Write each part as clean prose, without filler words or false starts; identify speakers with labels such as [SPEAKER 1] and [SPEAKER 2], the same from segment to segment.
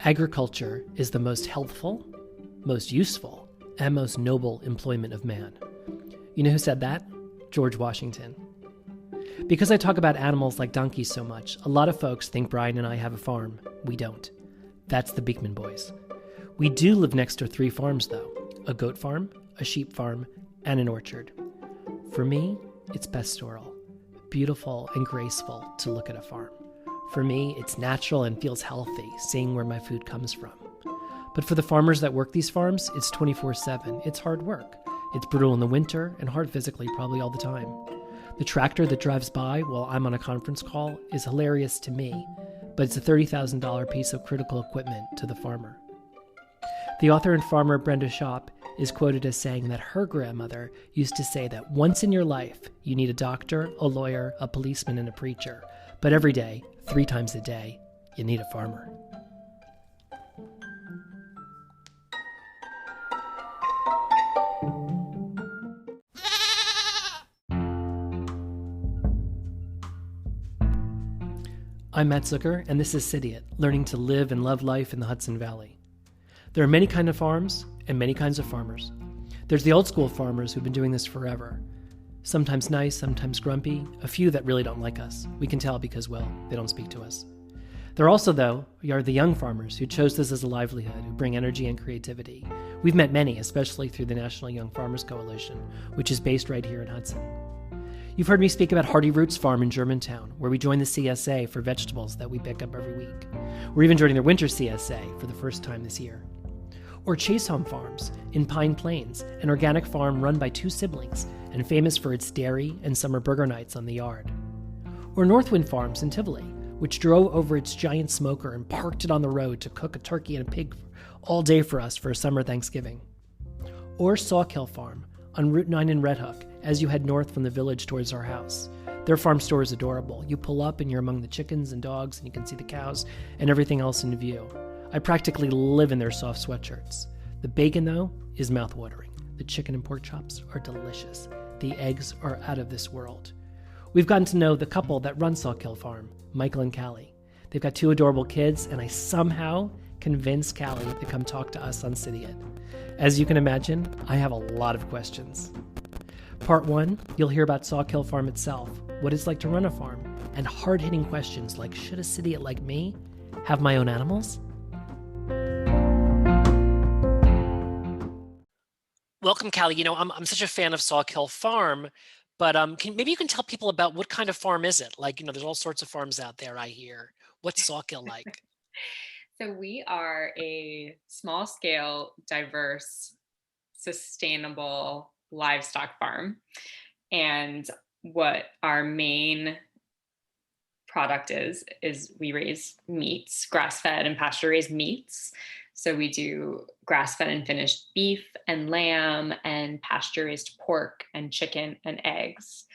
[SPEAKER 1] Agriculture is the most healthful, most useful, and most noble employment of man. You know who said that? George Washington. Because I talk about animals like donkeys so much, a lot of folks think Brian and I have a farm. We don't. That's the Beekman boys. We do live next to 3 farms, though. A goat farm, a sheep farm, and an orchard. For me, it's pastoral, beautiful and graceful to look at a farm. For me, it's natural and feels healthy, seeing where my food comes from. But for the farmers that work these farms, it's 24/7. It's hard work. It's brutal in the winter and hard physically probably all the time. The tractor that drives by while I'm on a conference call is hilarious to me, but it's a $30,000 piece of critical equipment to the farmer. The author and farmer Brenda Schopp is quoted as saying that her grandmother used to say that once in your life, you need a doctor, a lawyer, a policeman, and a preacher. But every day, 3 times a day, you need a farmer. I'm Matt Zucker, and this is Cidiot, learning to live and love life in the Hudson Valley. There are many kinds of farms and many kinds of farmers. There's the old school farmers who've been doing this forever. Sometimes nice, sometimes grumpy, a few that really don't like us. We can tell because, well, they don't speak to us. There also, though, are the young farmers who chose this as a livelihood, who bring energy and creativity. We've met many, especially through the National Young Farmers Coalition, which is based right here in Hudson. You've heard me speak about Hardy Roots Farm in Germantown, where we join the CSA for vegetables that we pick up every week. We're even joining the Winter CSA for the first time this year. Or Chase Home Farms in Pine Plains, an organic farm run by 2 siblings and famous for its dairy and summer burger nights on the yard. Or Northwind Farms in Tivoli, which drove over its giant smoker and parked it on the road to cook a turkey and a pig all day for us for a summer Thanksgiving. Or Sawkill Farm on Route 9 in Red Hook as you head north from the village towards our house. Their farm store is adorable. You pull up and you're among the chickens and dogs and you can see the cows and everything else in view. I practically live in their soft sweatshirts. The bacon, though, is mouthwatering. The chicken and pork chops are delicious. The eggs are out of this world. We've gotten to know the couple that run Sawkill Farm, Michael and Kallie. They've got 2 adorable kids, and I somehow convinced Kallie to come talk to us on Cidiot. As you can imagine, I have a lot of questions. Part 1, you'll hear about Sawkill Farm itself, what it's like to run a farm, and hard-hitting questions like, should a Cidiot like me have my own animals? Welcome, Kallie. You know, I'm such a fan of Sawkill Farm, but maybe you can tell people about what kind of farm is it? Like, you know, there's all sorts of farms out there, I hear. What's Sawkill like?
[SPEAKER 2] So we are a small-scale, diverse, sustainable livestock farm. And what our main product is we raise meats, grass-fed and pasture-raised meats. So we do grass-fed and finished beef and lamb and pasture-raised pork and chicken and eggs.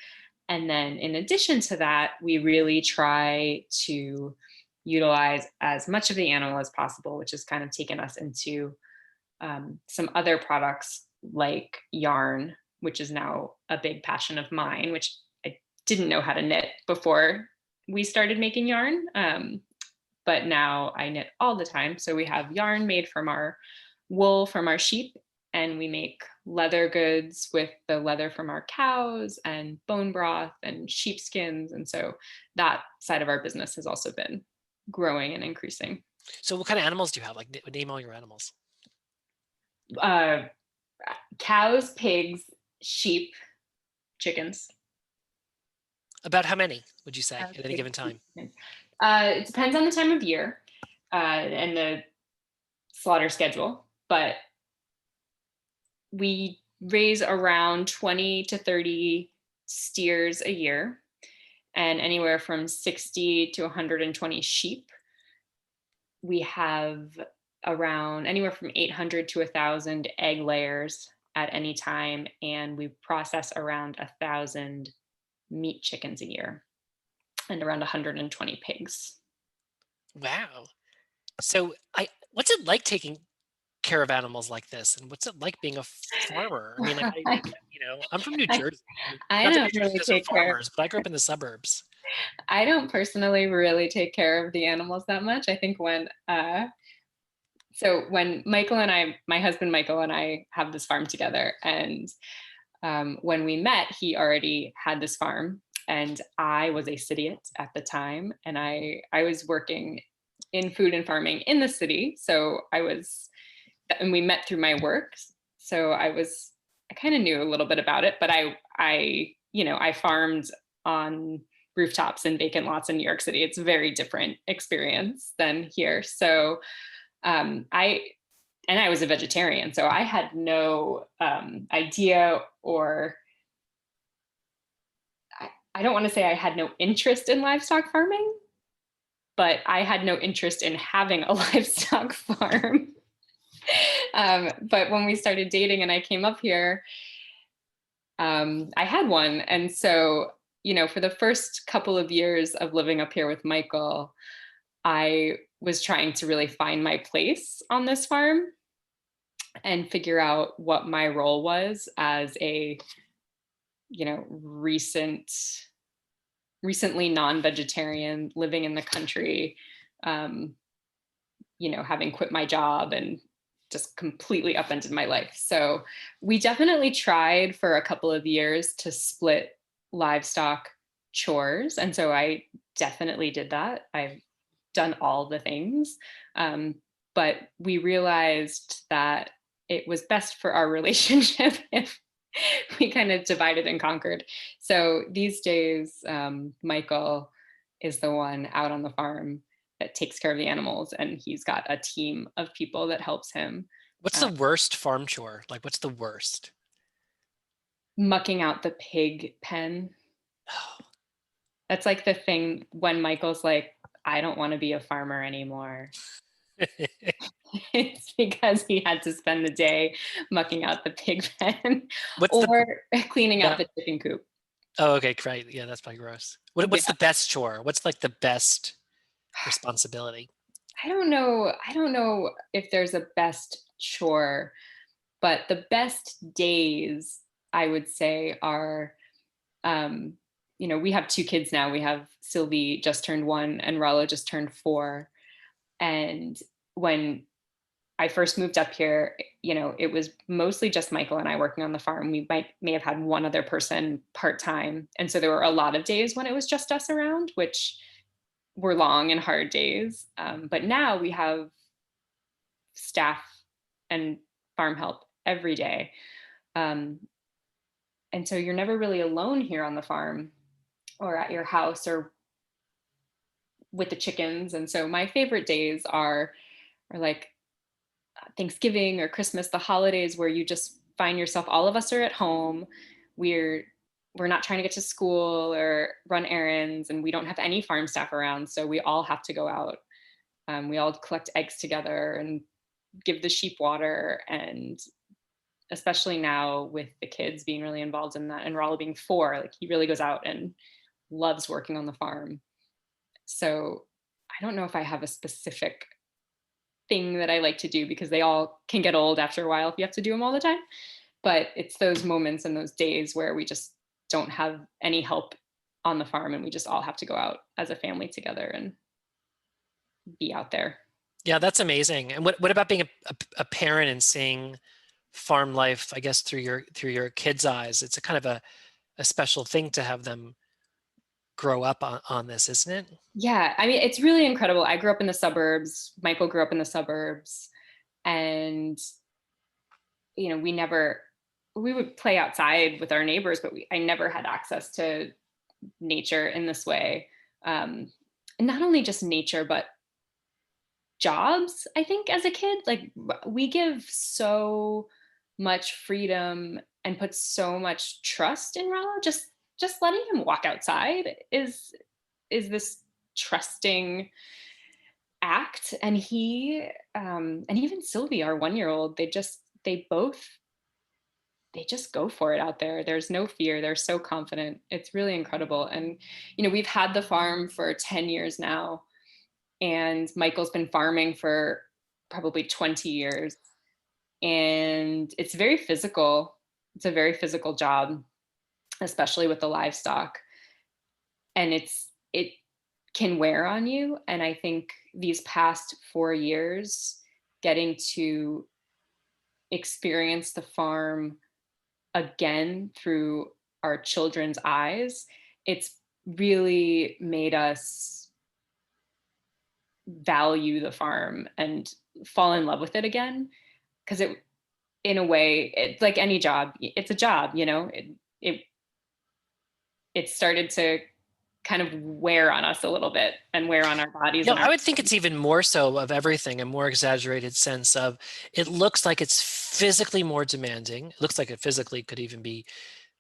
[SPEAKER 2] And then in addition to that, we really try to utilize as much of the animal as possible, which has kind of taken us into some other products like yarn, which is now a big passion of mine, which I didn't know how to knit before we started making yarn. But now I knit all the time. So we have yarn made from our wool from our sheep, and we make leather goods with the leather from our cows and bone broth and sheepskins. And so that side of our business has also been growing and increasing.
[SPEAKER 1] So what kind of animals do you have? Like, name all your animals.
[SPEAKER 2] Cows, pigs, sheep, chickens.
[SPEAKER 1] About how many would you say at any given time?
[SPEAKER 2] It depends on the time of year and the slaughter schedule, but we raise around 20 to 30 steers a year and anywhere from 60 to 120 sheep. We have around anywhere from 800 to 1,000 egg layers at any time, and we process around 1,000 meat chickens a year and around 120 pigs.
[SPEAKER 1] Wow. So what's it like taking care of animals like this? And what's it like being a farmer? I mean, like, I'm from New Jersey.
[SPEAKER 2] I don't really take
[SPEAKER 1] farmers, but I grew up in the suburbs.
[SPEAKER 2] I don't personally really take care of the animals that much. I think when So when my husband Michael and I have this farm together, and when we met, he already had this farm, and I was a Cidiot at the time, and I was working in food and farming in the city. So and we met through my work. So I kind of knew a little bit about it, but I farmed on rooftops and vacant lots in New York City. It's a very different experience than here. So I was a vegetarian, so I had no idea, or I don't want to say I had no interest in livestock farming, but I had no interest in having a livestock farm. But when we started dating and I came up here, I had one. And so, for the first couple of years of living up here with Michael, I was trying to really find my place on this farm and figure out what my role was as a, recently non-vegetarian living in the country, having quit my job and just completely upended my life. So we definitely tried for a couple of years to split livestock chores. And so I definitely did that. I've done all the things. But we realized that it was best for our relationship if we kind of divided and conquered. So these days, Michael is the one out on the farm that takes care of the animals, and he's got a team of people that helps him.
[SPEAKER 1] What's the worst farm chore? Like, what's the worst?
[SPEAKER 2] Mucking out the pig pen. That's like the thing when Michael's like, I don't want to be a farmer anymore. It's because he had to spend the day mucking out the pig pen cleaning out the chicken coop.
[SPEAKER 1] Oh, okay, great. Yeah, that's probably gross. What's the best chore? What's like the best responsibility?
[SPEAKER 2] I don't know if there's a best chore, but the best days I would say are, we have 2 kids now. We have Sylvie just turned 1 and Rollo just turned 4. And when I first moved up here, it was mostly just Michael and I working on the farm. We may have had one other person part-time. And so there were a lot of days when it was just us around, which were long and hard days. But now we have staff and farm help every day. And so you're never really alone here on the farm or at your house or with the chickens. And so my favorite days are like Thanksgiving or Christmas, the holidays where you just find yourself, all of us are at home. We're not trying to get to school or run errands, and we don't have any farm staff around. So we all have to go out. We all collect eggs together and give the sheep water. And especially now with the kids being really involved in that, and Rollo being 4, like he really goes out and loves working on the farm. So I don't know if I have a specific thing that I like to do, because they all can get old after a while if you have to do them all the time. But it's those moments and those days where we just don't have any help on the farm, and we just all have to go out as a family together and be out there.
[SPEAKER 1] Yeah, that's amazing. And what about being a parent and seeing farm life, I guess, through your kids' eyes? It's a kind of a special thing to have them grow up on this, isn't it?
[SPEAKER 2] Yeah, I mean, it's really incredible. I grew up in the suburbs. Michael grew up in the suburbs, and we would play outside with our neighbors, but I never had access to nature in this way. And not only just nature, but jobs. I think as a kid, like we give so much freedom and put so much trust in Rollo. Just letting him walk outside is this trusting act. And he and even Sylvie, our 1-year-old, they just go for it out there. There's no fear. They're so confident. It's really incredible. And we've had the farm for 10 years now, and Michael's been farming for probably 20 years. And it's very physical. It's a very physical job, especially with the livestock. And it can wear on you. And I think these past 4 years, getting to experience the farm again through our children's eyes, it's really made us value the farm and fall in love with it again. Because it, in a way, it's like any job, it's a job, you know, it started to kind of wear on us a little bit and wear on our bodies
[SPEAKER 1] You
[SPEAKER 2] and
[SPEAKER 1] know,
[SPEAKER 2] our.
[SPEAKER 1] I would think it's even more so of everything, a more exaggerated sense of it looks like it's physically more demanding. It looks like it physically could even be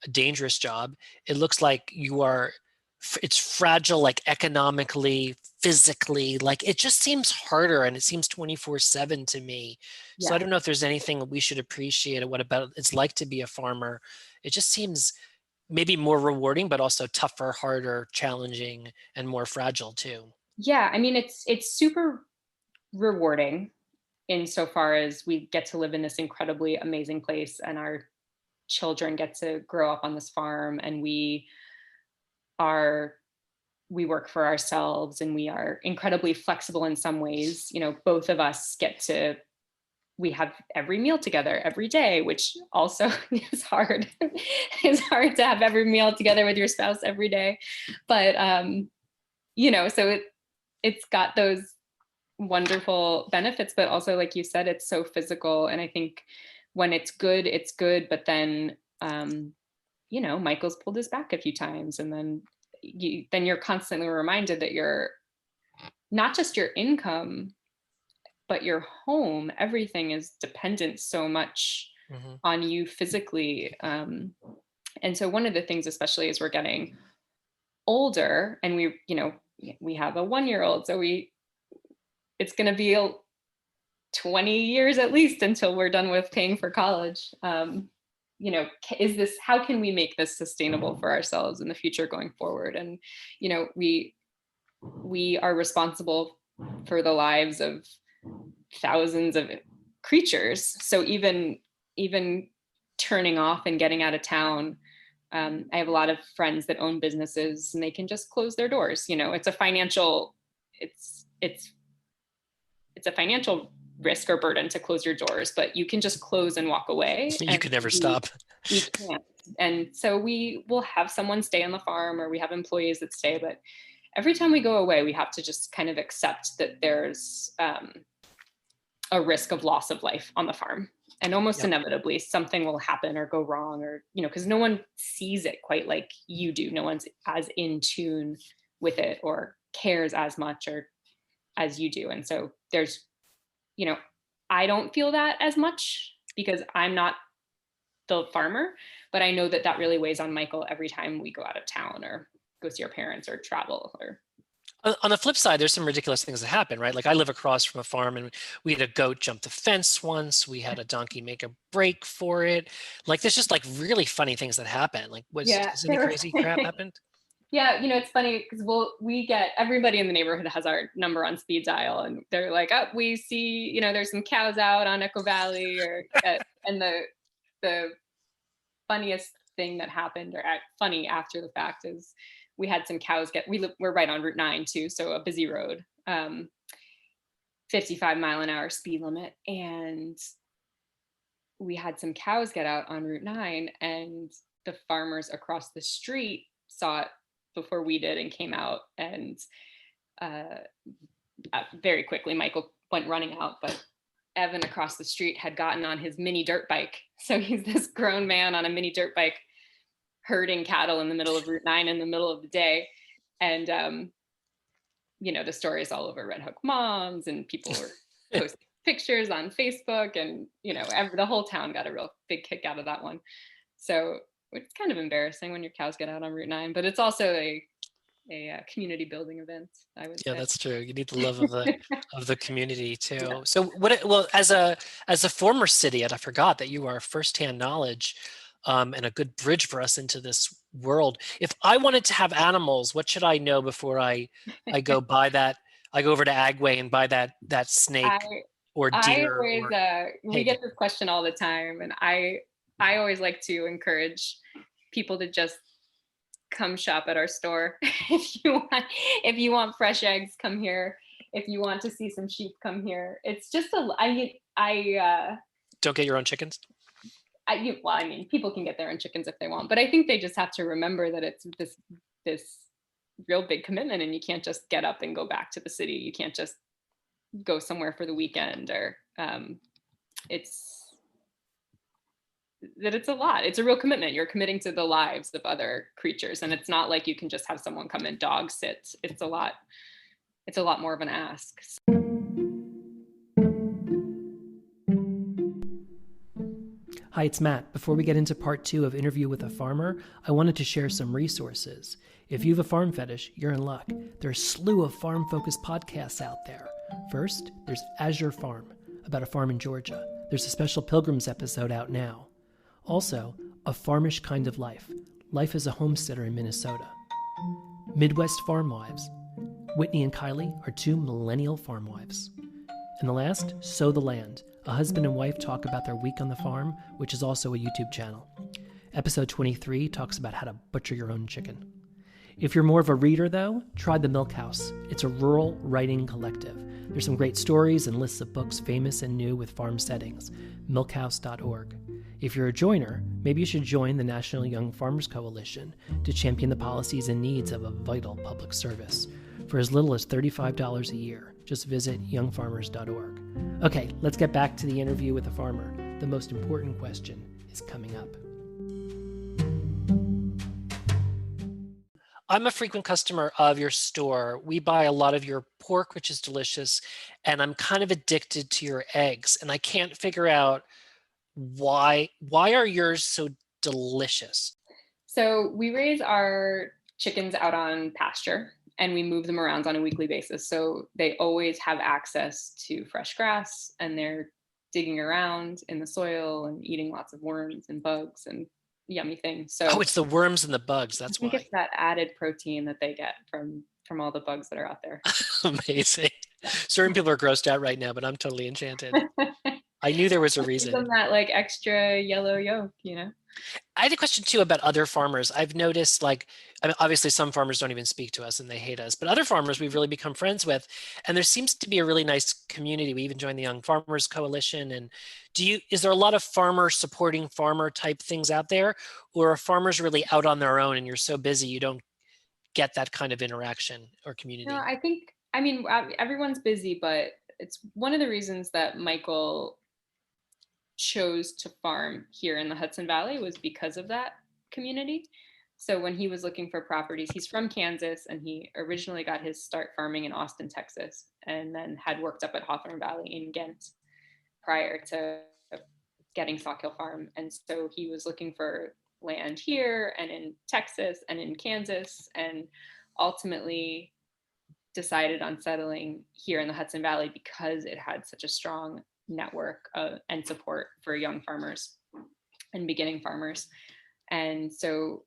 [SPEAKER 1] a dangerous job. It looks like it's fragile, like economically, physically, like it just seems harder and it seems 24/7 to me. So I
[SPEAKER 2] Yeah.
[SPEAKER 1] don't know if there's anything we should appreciate what about it's like to be a farmer. It just seems maybe more rewarding, but also tougher, harder, challenging, and more fragile too.
[SPEAKER 2] Yeah, I mean, it's super rewarding insofar as we get to live in this incredibly amazing place and our children get to grow up on this farm, and are we work for ourselves and we are incredibly flexible in some ways. You know, both of us get to, we have every meal together every day, which also is hard. It's hard to have every meal together with your spouse every day. But you know, so it's got those wonderful benefits, but also, like you said, it's so physical. And I think when it's good, it's good. But then you know, Michael's pulled his back a few times, and then you're constantly reminded that you're not just your income, but your home, everything is dependent so much
[SPEAKER 1] Mhm.
[SPEAKER 2] on you physically. And so one of the things, especially as we're getting older, and we, you know, we have a 1-year-old, so it's going to be 20 years at least until we're done with paying for college. You know, how can we make this sustainable for ourselves in the future going forward? And, you know, we are responsible for the lives of thousands of creatures. So even turning off and getting out of town, I have a lot of friends that own businesses and they can just close their doors. You know, it's a financial risk or burden to close your doors, but you can just close and walk away.
[SPEAKER 1] You
[SPEAKER 2] And
[SPEAKER 1] could never stop.
[SPEAKER 2] we can't. And so we will have someone stay on the farm, or we have employees that stay, but every time we go away, we have to just kind of accept that there's a risk of loss of life on the farm. And almost
[SPEAKER 1] Yep.
[SPEAKER 2] inevitably something will happen or go wrong, or, you know, because no one sees it quite like you do. No one's as in tune with it or cares as much or as you do. And so there's, you know, I don't feel that as much because I'm not the farmer, but I know that that really weighs on Michael every time we go out of town or go see our parents or travel. Or
[SPEAKER 1] On the flip side, there's some ridiculous things that happen, right? Like I live across from a farm and we had a goat jump the fence once. We had a donkey make a break for it. Like there's just like really funny things that happen. Like
[SPEAKER 2] yeah,
[SPEAKER 1] has any crazy crap happened?
[SPEAKER 2] yeah, you know, it's funny because we get, everybody in the neighborhood has our number on speed dial, and they're like, oh, we see, you know, there's some cows out on Echo Valley, or and the funniest thing that happened, or funny after the fact, is we had some cows we're right on Route 9 too, so a busy road, 55-mile-an-hour speed limit, and we had some cows get out on Route 9, and the farmers across the street saw it before we did and came out, and uh, very quickly Michael went running out, but Evan across the street had gotten on his mini dirt bike. So he's this grown man on a mini dirt bike herding cattle in the middle of Route 9 in the middle of the day. And you know, the story is all over Red Hook Moms, and people were posting pictures on Facebook, and, you know, the whole town got a real big kick out of that one. So it's kind of embarrassing when your cows get out on Route 9, but it's also a community building event, I would
[SPEAKER 1] Yeah,
[SPEAKER 2] say.
[SPEAKER 1] that's true. You need the love of the community too.
[SPEAKER 2] Yeah.
[SPEAKER 1] So well, as a former Cidiot, I forgot that you are firsthand knowledge and a good bridge for us into this world. If I wanted to have animals, what should I know before I go buy that? I go over to Agway and buy that snake
[SPEAKER 2] I
[SPEAKER 1] or
[SPEAKER 2] I
[SPEAKER 1] deer
[SPEAKER 2] always
[SPEAKER 1] or
[SPEAKER 2] we
[SPEAKER 1] pig.
[SPEAKER 2] get this question all the time, and I always like to encourage people to just come shop at our store. If you want fresh eggs, come here. if you want to see some sheep, come here. It's just don't
[SPEAKER 1] get your own chickens.
[SPEAKER 2] People can get their own chickens if they want, but I think they just have to remember that it's this real big commitment, and you can't just get up and go back to the city. You can't just go somewhere for the weekend, or it's a lot. It's a real commitment. You're committing to the lives of other creatures, and it's not like you can just have someone come and dog sit. It's a lot more of an ask.
[SPEAKER 1] Hi, it's Matt. Before we get into part 2 of Interview with a Farmer, I wanted to share some resources. If you have a farm fetish, you're in luck. There are a slew of farm-focused podcasts out there. First, there's Azure Farm, about a farm in Georgia. There's a special Pilgrims episode out now. Also, A Farmish Kind of Life, Life as a Homesteader in Minnesota. Midwest Farm Wives. Whitney and Kallie are 2 millennial farm wives. And the last, Sow the Land, a husband and wife talk about their week on the farm, which is also a YouTube channel. Episode 23 talks about how to butcher your own chicken. If you're more of a reader, though, try The Milk House. It's a rural writing collective. There's some great stories and lists of books famous and new with farm settings. milkhouse.org. If you're a joiner, maybe you should join the National Young Farmers Coalition to champion the policies and needs of a vital public service. For as little as $35 a year, just visit youngfarmers.org. Okay, let's get back to the interview with the farmer. The most important question is coming up. I'm a frequent customer of your store. We buy a lot of your pork, which is delicious, and I'm kind of addicted to your eggs, and I can't figure out why are yours so delicious?
[SPEAKER 2] So we raise our chickens out on pasture, and we move them around on a weekly basis. So they always have access to fresh grass, and they're digging around in the soil and eating lots of worms and bugs and yummy things. So
[SPEAKER 1] it's the worms and the bugs. That's why.
[SPEAKER 2] I think it's that added protein that they get from all the bugs that are out there.
[SPEAKER 1] Amazing. Certain people are grossed out right now, but I'm totally enchanted. I knew there was a reason.
[SPEAKER 2] Give them that like extra yellow yolk,
[SPEAKER 1] I had a question too about other farmers. I've noticed obviously some farmers don't even speak to us and they hate us, but other farmers we've really become friends with. And there seems to be a really nice community. We even joined the Young Farmers Coalition. And is there a lot of farmer supporting farmer type things out there, or are farmers really out on their own and you're so busy you don't get that kind of interaction or community?
[SPEAKER 2] No, everyone's busy, but it's one of the reasons that Michael chose to farm here in the Hudson Valley was because of that community. So when he was looking for properties, he's from Kansas, and he originally got his start farming in Austin, Texas, and then had worked up at Hawthorne Valley in Ghent prior to getting Sawkill Farm. And so he was looking for land here and in Texas and in Kansas, and ultimately decided on settling here in the Hudson Valley because it had such a strong network and support for young farmers and beginning farmers. And so,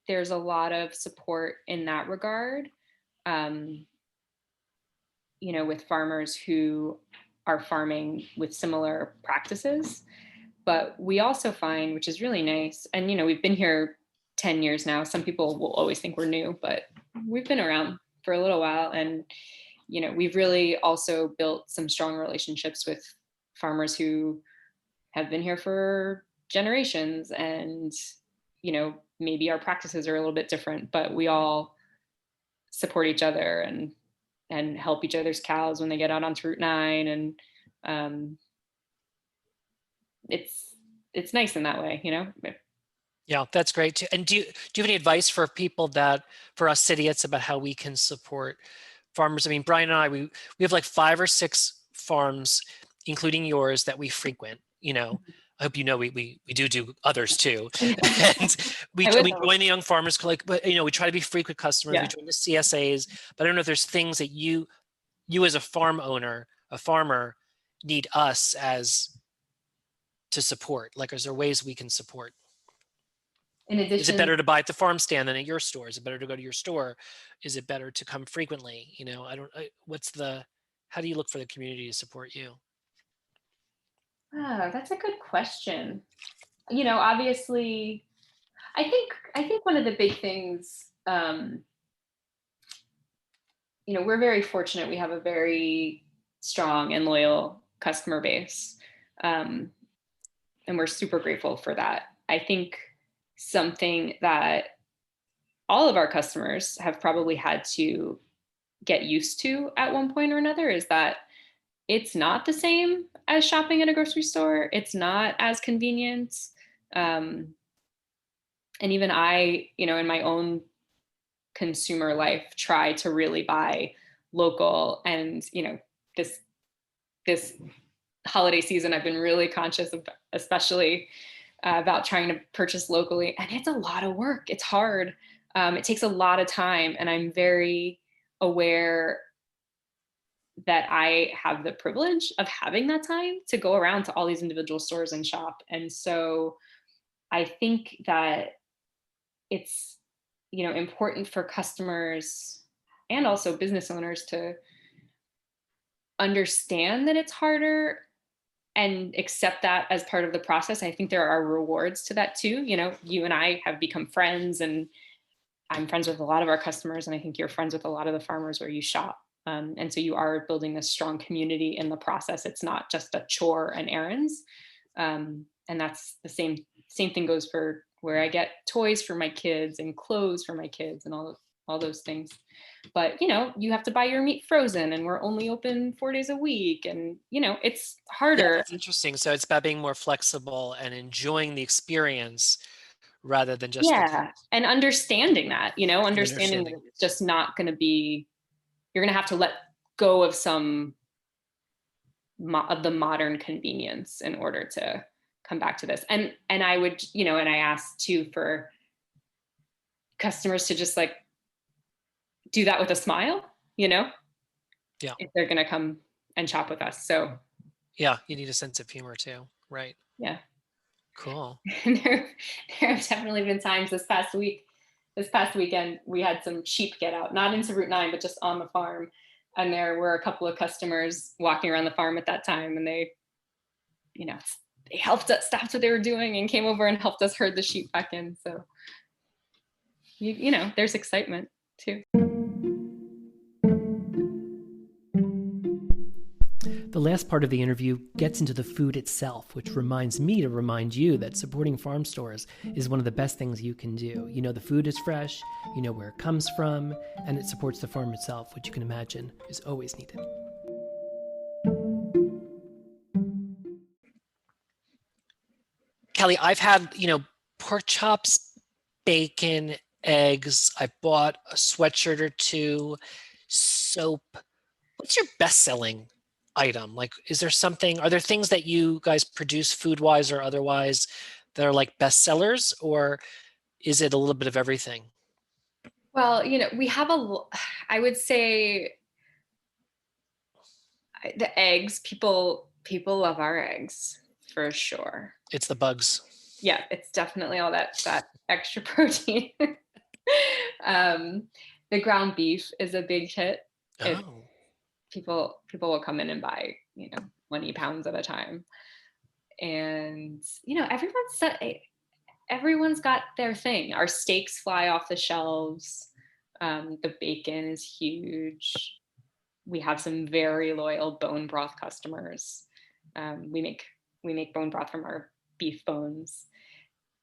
[SPEAKER 2] there's a lot of support in that regard, with farmers who are farming with similar practices. But we also find, which is really nice, and, we've been here 10 years now. Some people will always think we're new, but we've been around for a little while. And, we've really also built some strong relationships with farmers who have been here for generations. And, maybe our practices are a little bit different, but we all support each other and help each other's cows when they get out onto Route 9. And it's nice in that way,
[SPEAKER 1] Yeah, that's great too. And do you have any advice for for us Cidiots about how we can support farmers? I mean, Brian and I, we have like 5 or 6 farms, including yours, that we frequent. I hope we do others too. And we join the Young Farmers, but we try to be frequent customers. Yeah. We join the CSAs, but I don't know if there's things that you as a farmer, need us to support. Like, is there ways we can support?
[SPEAKER 2] In addition,
[SPEAKER 1] is it better to buy at the farm stand than at your store? Is it better to go to your store? Is it better to come frequently? How do you look for the community to support you?
[SPEAKER 2] That's a good question. Obviously, I think one of the big things we're very fortunate. We have a very strong and loyal customer base. And we're super grateful for that. I think something that all of our customers have probably had to get used to at one point or another is that it's not the same as shopping at a grocery store. It's not as convenient. And even I, in my own consumer life, try to really buy local. And, this holiday season, I've been really conscious of, especially about trying to purchase locally. And it's a lot of work. It's hard. It takes a lot of time. And I'm very aware that I have the privilege of having that time to go around to all these individual stores and shop. And so I think that it's, important for customers and also business owners to understand that it's harder and accept that as part of the process. I think there are rewards to that too. You and I have become friends, and I'm friends with a lot of our customers, and I think you're friends with a lot of the farmers where you shop. And so you are building this strong community in the process. It's not just a chore and errands. And that's the same thing goes for where I get toys for my kids and clothes for my kids and all those things. But, you have to buy your meat frozen, and we're only open 4 days a week. And, it's harder.
[SPEAKER 1] Yeah, that's interesting. So it's about being more flexible and enjoying the experience rather than just
[SPEAKER 2] and understanding that, understanding that it's just not going to be, you're going to have to let go of some of the modern convenience in order to come back to this. And I would, and I asked too for customers to just like do that with a smile,
[SPEAKER 1] Yeah.
[SPEAKER 2] if they're going to come and shop with us. So
[SPEAKER 1] yeah, you need a sense of humor too. Right.
[SPEAKER 2] Yeah.
[SPEAKER 1] Cool.
[SPEAKER 2] there have definitely been times this past weekend, we had some sheep get out, not into Route 9, but just on the farm. And there were a couple of customers walking around the farm at that time, and they helped us, stopped what they were doing and came over and helped us herd the sheep back in. So, there's excitement too.
[SPEAKER 1] The last part of the interview gets into the food itself, which reminds me to remind you that supporting farm stores is one of the best things you can do. The food is fresh, where it comes from, and it supports the farm itself, which you can imagine is always needed. Kallie, I've had, pork chops, bacon, eggs. I bought a sweatshirt or two, soap. What's your best-selling item? Like, are there things that you guys produce food-wise or otherwise that are like bestsellers, or is it a little bit of everything?
[SPEAKER 2] Well, we have I would say the eggs, people love our eggs for sure.
[SPEAKER 1] It's the bugs.
[SPEAKER 2] Yeah, it's definitely all that extra protein. The ground beef is a big hit. People will come in and buy 20 pounds at a time, and everyone's got their thing. Our steaks fly off the shelves. The bacon is huge. We have some very loyal bone broth customers. We make bone broth from our beef bones,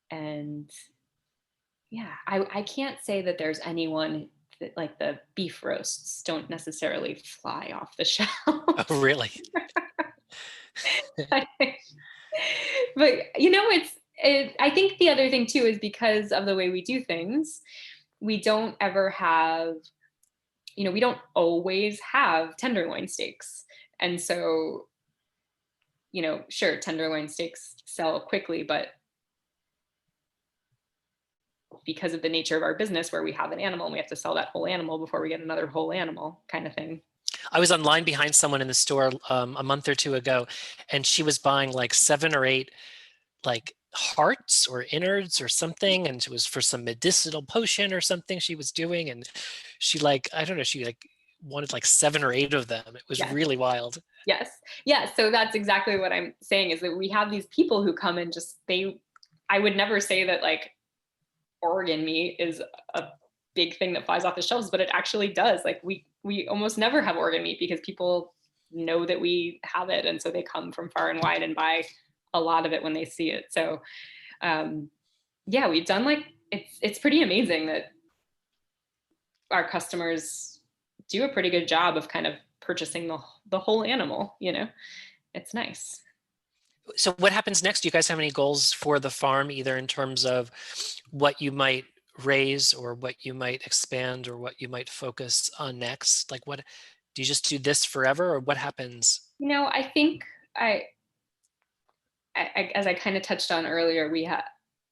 [SPEAKER 2] and I can't say that there's anyone that, like, the beef roasts don't necessarily fly off the shelf.
[SPEAKER 1] Oh, really?
[SPEAKER 2] But I think the other thing too is because of the way we do things, we don't ever have, we don't always have tenderloin steaks. And so, sure, tenderloin steaks sell quickly, but because of the nature of our business where we have an animal and we have to sell that whole animal before we get another whole animal kind of thing.
[SPEAKER 1] I was online behind someone in the store a month or two ago, and she was buying like 7 or 8 like hearts or innards or something, and it was for some medicinal potion or something she was doing, and she wanted like 7 or 8 of them. It was really wild.
[SPEAKER 2] Yes. Yeah. So that's exactly what I'm saying, is that we have these people who come and I would never say that like organ meat is a big thing that flies off the shelves, but it actually does. Like we almost never have organ meat because people know that we have it. And so they come from far and wide and buy a lot of it when they see it. So yeah, we've done like, it's pretty amazing that our customers do a pretty good job of kind of purchasing the whole animal, you know. It's nice.
[SPEAKER 3] So what happens next? Do you guys have any goals for the farm, either in terms of what you might raise or what you might expand or what you might focus on next? Like, what do you just do this forever, or what happens?
[SPEAKER 2] You know, I think I as I kind of touched on earlier,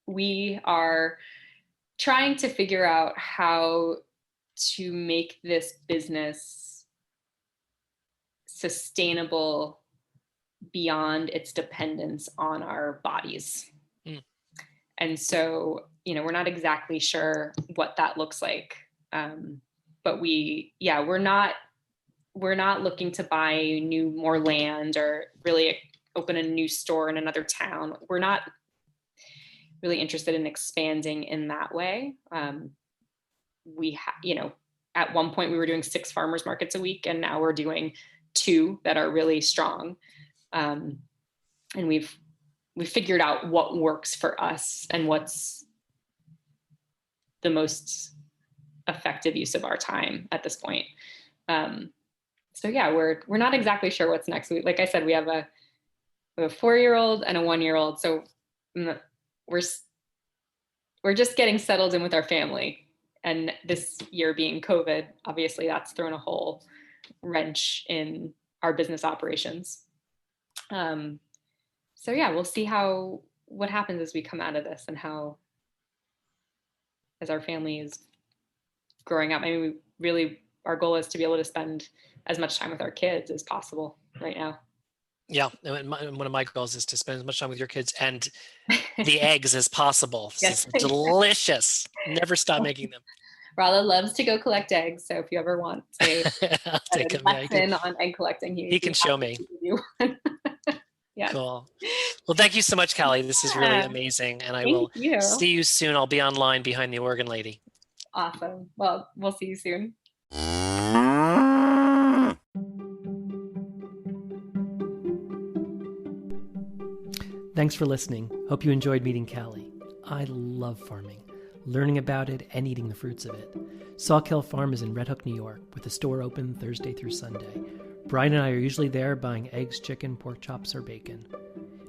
[SPEAKER 2] we are trying to figure out how to make this business sustainable beyond its dependence on our bodies. And so, you know, we're not exactly sure what that looks like. But we're not looking to buy more land or really open a new store in another town. We're not really interested in expanding in that way. You know, at one point we were doing 6 farmers markets a week, and now we're doing 2 that are really strong. And we've figured out what works for us and what's the most effective use of our time at this point. So yeah, we're not exactly sure what's next. Like I said, we have a 4-year-old and a 1-year-old. So we're just getting settled in with our family. And this year being COVID, obviously that's thrown a whole wrench in our business operations. So yeah, we'll see what happens as we come out of this and as our family is growing up. I mean, our goal is to be able to spend as much time with our kids as possible right now.
[SPEAKER 3] Yeah, and one of my goals is to spend as much time with your kids and the eggs as possible.
[SPEAKER 2] Yes.
[SPEAKER 3] It's delicious. Never stop making them.
[SPEAKER 2] Rala loves to go collect eggs, so if you ever want a lesson on egg collecting,
[SPEAKER 3] he can show me.
[SPEAKER 2] Yeah.
[SPEAKER 3] Cool. Well, thank you so much, Kallie. This is really amazing, and I will see you soon. I'll be online behind the organ lady.
[SPEAKER 2] Awesome. Well, we'll see you soon.
[SPEAKER 1] Thanks for listening. Hope you enjoyed meeting Kallie. I love farming, learning about it and eating the fruits of it. Sawkill Farm is in Red Hook, New York, with the store open Thursday through Sunday. Brian and I are usually there buying eggs, chicken, pork chops, or bacon.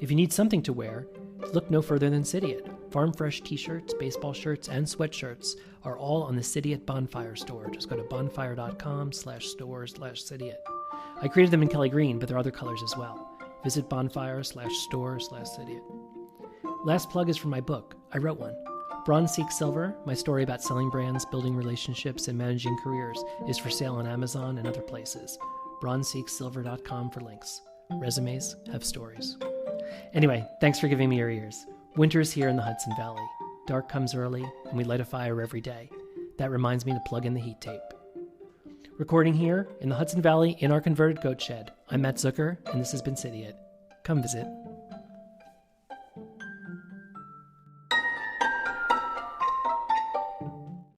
[SPEAKER 1] If you need something to wear, look no further than Cidiot. Farm fresh t-shirts, baseball shirts, and sweatshirts are all on the Cidiot Bonfire store. Just go to bonfire.com/store/Cidiot. I created them in Kelly Green, but there are other colors as well. Visit bonfire/store/Cidiot. Last plug is for my book. I wrote one. Bronze Seeks Silver, my story about selling brands, building relationships, and managing careers, is for sale on Amazon and other places. bronzeseekssilver.com for links. Resumes have stories. Anyway, thanks for giving me your ears. Winter is here in the Hudson Valley. Dark comes early, and we light a fire every day. That reminds me to plug in the heat tape. Recording here in the Hudson Valley in our converted goat shed, I'm Matt Zucker, and this has been Cidiot. Come visit.